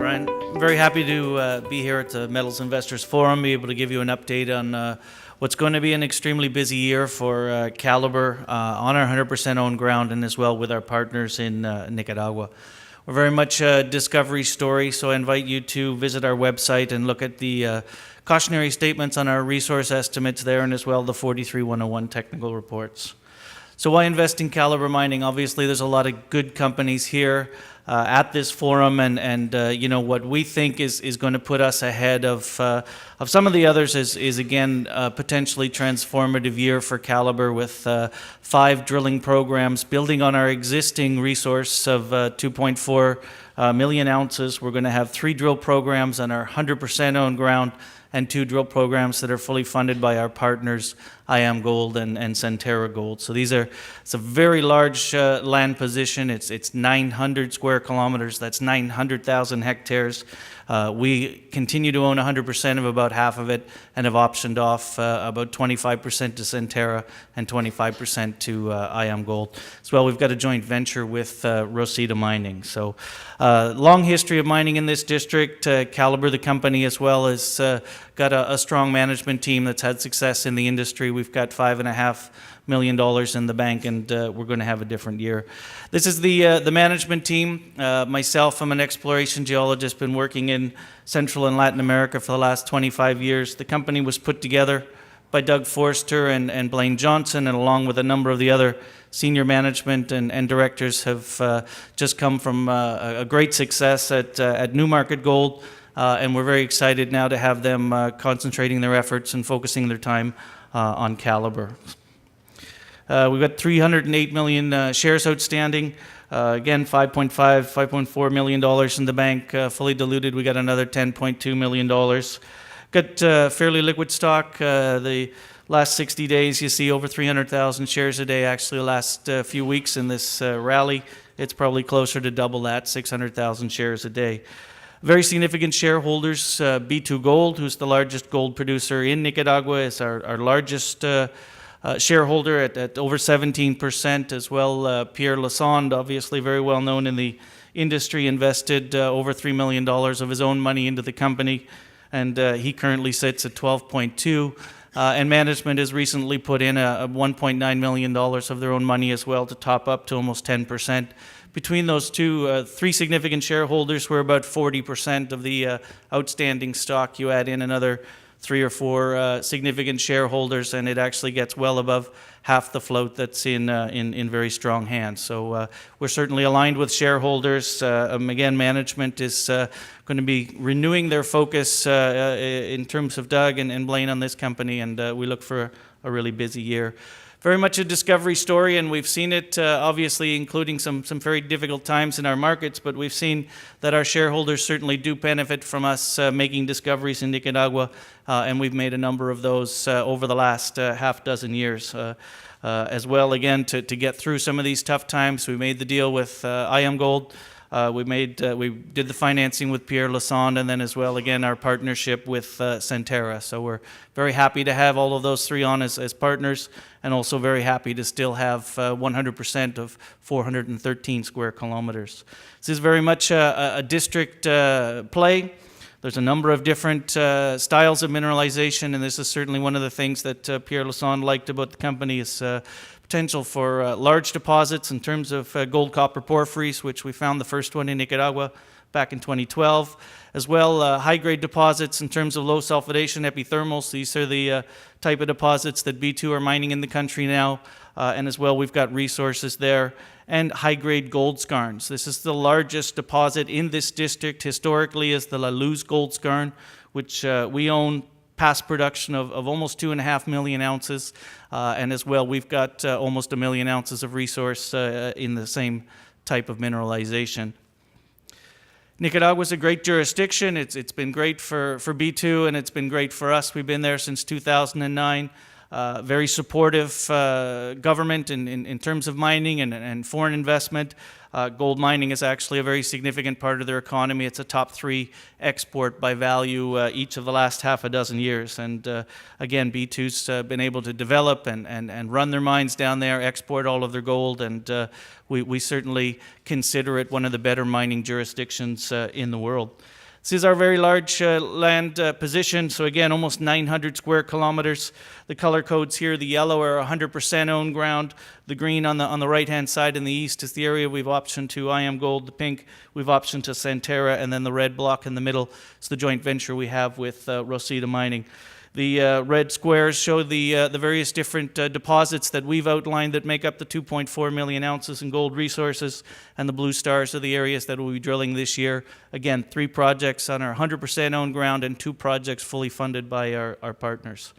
Brian. I'm very happy to be here at the Metals Investors Forum, be able to give you an update on what's going to be an extremely busy year for Calibre on our 100% owned ground and as well with our partners in Nicaragua. We're very much a discovery story, so I invite you to visit our website and look at the cautionary statements on our resource estimates there and as well the 43101 technical reports. So why invest in Calibre Mining? Obviously, there's a lot of good companies here at this forum, and you know what we think is going to put us ahead of some of the others is again a potentially transformative year for Calibre with 5 drilling programs building on our existing resource of 2.4 million ounces. We're going to have 3 drill programs on our 100% owned ground and 2 drill programs that are fully funded by our partners, Iam Gold and Centerra Gold. So it's a very large land position. It's 900 square kilometers. That's 900,000 hectares. We continue to own 100% of about half of it and have optioned off about 25% to Centerra and 25% to Iam Gold. As well, we've got a joint venture with Rosita Mining. So long history of mining in this district. Calibre, the company as well, has got a strong management team that's had success in the industry. We've got $5.5 million in the bank, and we're going to have a different year. This is the management team. Myself, I'm an exploration geologist, been working in Central and Latin America for the last 25 years. The company was put together by Doug Forster and Blaine Johnson, and along with a number of the other senior management and directors have just come from a great success at Newmarket Gold, and we're very excited now to have them concentrating their efforts and focusing their time on Calibre. We've got 308 million shares outstanding. Again, $5.4 million in the bank, fully diluted. We got another $10.2 million. Got fairly liquid stock. The last 60 days, you see over 300,000 shares a day. Actually, the last few weeks in this rally, it's probably closer to double that, 600,000 shares a day. Very significant shareholders, B2 Gold, who's the largest gold producer in Nicaragua, is our largest shareholder at over 17%, as well. Pierre Lassonde, obviously very well known in the industry, invested over $3 million of his own money into the company, and he currently sits at 12.2. And management has recently put in a $1.9 million of their own money as well to top up to almost 10%. Between those two, 3 significant shareholders, we're about 40% of the outstanding stock. You add in another 3 or 4 significant shareholders, and it actually gets well above half the float that's in very strong hands. So we're certainly aligned with shareholders. Again, management is going to be renewing their focus in terms of Doug and Blaine on this company, and we look for a really busy year. Very much a discovery story, and we've seen it, obviously, including some very difficult times in our markets, but we've seen that our shareholders certainly do benefit from us making discoveries in Nicaragua, and we've made a number of those over the last half dozen years. As well, again, to get through some of these tough times, we made the deal with Iam Gold. We did the financing with Pierre Lassonde, and then as well, again, our partnership with Centerra. So we're very happy to have all of those 3 on as partners, and also very happy to still have 100% of 413 square kilometers. This is very much a district play. There's a number of different styles of mineralization, and this is certainly one of the things that Pierre Lassonde liked about the company is potential for large deposits in terms of gold, copper porphyries, which we found the first one in Nicaragua back in 2012. As well, high-grade deposits in terms of low sulfidation epithermals. These are the type of deposits that B2 are mining in the country now. And as well, we've got resources there. And high-grade gold skarns. This is the largest deposit in this district. Historically is the La Luz gold skarn, which we own past production of almost 2.5 million ounces. And as well, we've got almost 1 million ounces of resource in the same type of mineralization. Nicaragua is a great jurisdiction. It's been great for B2, and it's been great for us. We've been there since 2009. Very supportive government in terms of mining and foreign investment. Gold mining is actually a very significant part of their economy. It's a top 3 export by value each of the last half a dozen years. And again, B2's been able to develop and run their mines down there, export all of their gold, and we certainly consider it one of the better mining jurisdictions in the world. This is our very large land position. So again, almost 900 square kilometers. The color codes here, the yellow are 100% owned ground. The green on the right-hand side in the east is the area we've optioned to Iam Gold. The pink we've optioned to Centerra, and then the red block in the middle is the joint venture we have with Rosita Mining. The red squares show the various different deposits that we've outlined that make up the 2.4 million ounces in gold resources, and the blue stars are the areas that we'll be drilling this year. Again, 3 projects on our 100% owned ground and 2 projects fully funded by our partners.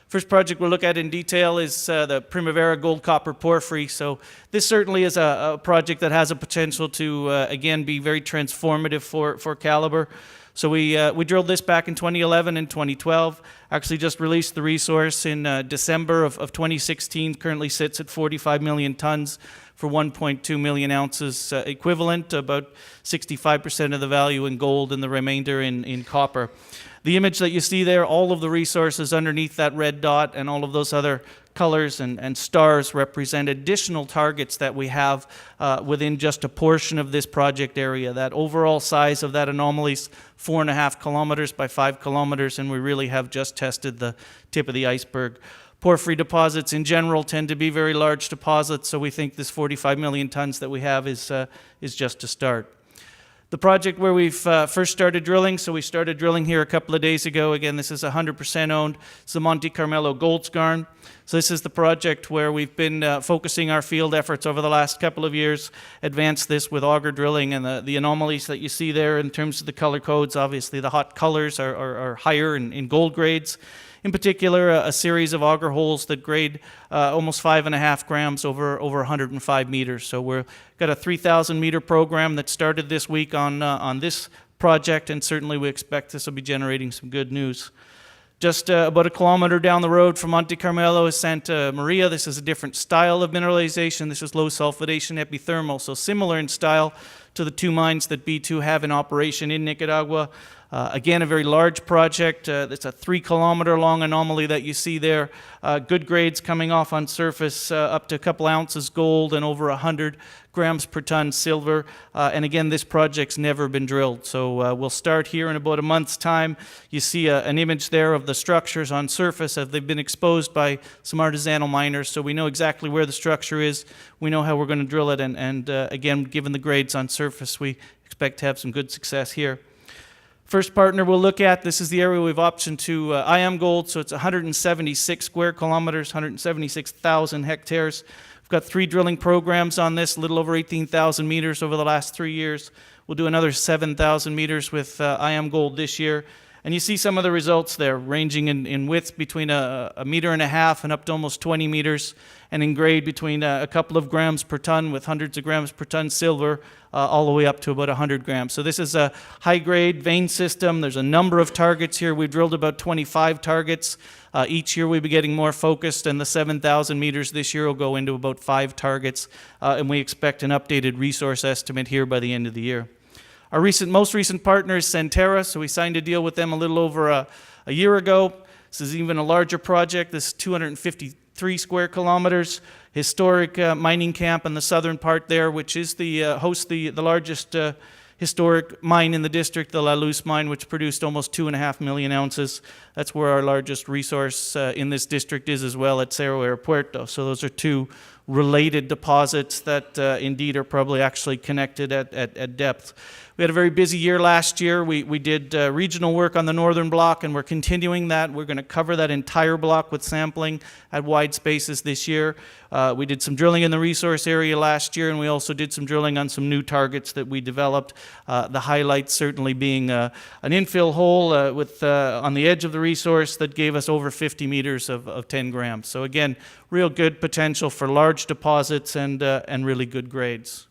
First project we'll look at in detail is the Primavera gold copper porphyry. So this certainly is a project that has a potential to, again, be very transformative for Calibre. So we drilled this back in 2011 and 2012. Actually just released the resource in December of 2016. Currently sits at 45 million tons for 1.2 million ounces equivalent, about 65% of the value in gold and the remainder in copper. The image that you see there, all of the resources underneath that red dot and all of those other colors and stars represent additional targets that we have within just a portion of this project area. That overall size of that anomaly is 4.5 kilometers by 5 kilometers, and we really have just tested the tip of the iceberg. Porphyry deposits in general tend to be very large deposits, so we think this 45 million tons that we have is just a start. The project where we've first started drilling, so we started drilling here a couple of days ago. Again, this is 100% owned. It's the Monte Carmelo gold skarn. So this is the project where we've been focusing our field efforts over the last couple of years, advanced this with auger drilling, and the anomalies that you see there in terms of the color codes, obviously the hot colors are higher in gold grades. In particular, a series of auger holes that grade almost 5.5 grams over 105 meters. So we've got a 3,000 meter program that started this week on this project, and certainly we expect this will be generating some good news. Just about a kilometer down the road from Monte Carmelo is Santa Maria. This is a different style of mineralization. This is low sulfidation epithermal, so similar in style to the 2 mines that B2 have in operation in Nicaragua. Again, a very large project. It's a 3-kilometer long anomaly that you see there. Good grades coming off on surface, up to a couple ounces gold and over 100 grams per ton silver. And again, this project's never been drilled. So we'll start here in about a month's time. You see an image there of the structures on surface as they've been exposed by some artisanal miners. So we know exactly where the structure is. We know how we're going to drill it. And again, given the grades on surface, we expect to have some good success here. First partner we'll look at, this is the area we've optioned to Iam Gold, so it's 176 square kilometers, 176,000 hectares. We've got 3 drilling programs on this, a little over 18,000 meters over the last 3 years. We'll do another 7,000 meters with Iam Gold this year. And you see some of the results there, ranging in width between a meter and a half and up to almost 20 meters, and in grade between a couple of grams per ton with hundreds of grams per ton silver, all the way up to about 100 grams. So this is a high-grade vein system. There's a number of targets here. We've drilled about 25 targets. Each year we'll be getting more focused, and the 7,000 meters this year will go into about 5 targets, and we expect an updated resource estimate here by the end of the year. Our most recent partner is Centerra, so we signed a deal with them a little over a year ago. This is even a larger project. This is 253 square kilometers. Historic mining camp in the southern part there, which is hosts the largest historic mine in the district, the La Luz mine, which produced almost 2.5 million ounces. That's where our largest resource in this district is as well, at Cerro Aeropuerto. So those are 2 related deposits that indeed are probably actually connected at depth. We had a very busy year last year. We did regional work on the northern block, and we're continuing that. We're going to cover that entire block with sampling at wide spaces this year. We did some drilling in the resource area last year, and we also did some drilling on some new targets that we developed. The highlights certainly being an infill hole on the edge of the resource that gave us over 50 meters of 10 grams. So again, real good potential for large deposits and really good grades.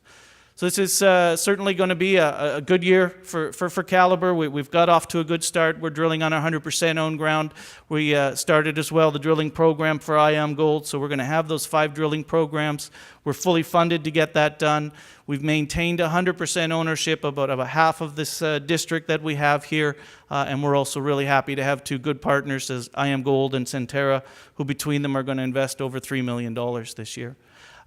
So this is certainly going to be a good year for Calibre. We've got off to a good start. We're drilling on 100% owned ground. We started as well the drilling program for Iam Gold, so we're going to have those 5 drilling programs. We're fully funded to get that done. We've maintained 100% ownership about half of this district that we have here, and we're also really happy to have 2 good partners as Iam Gold and Centerra, who between them are going to invest over $3 million this year.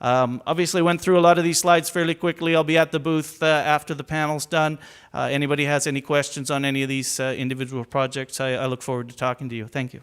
Obviously went through a lot of these slides fairly quickly. I'll be at the booth after the panel's done. Anybody has any questions on any of these individual projects, I look forward to talking to you. Thank you.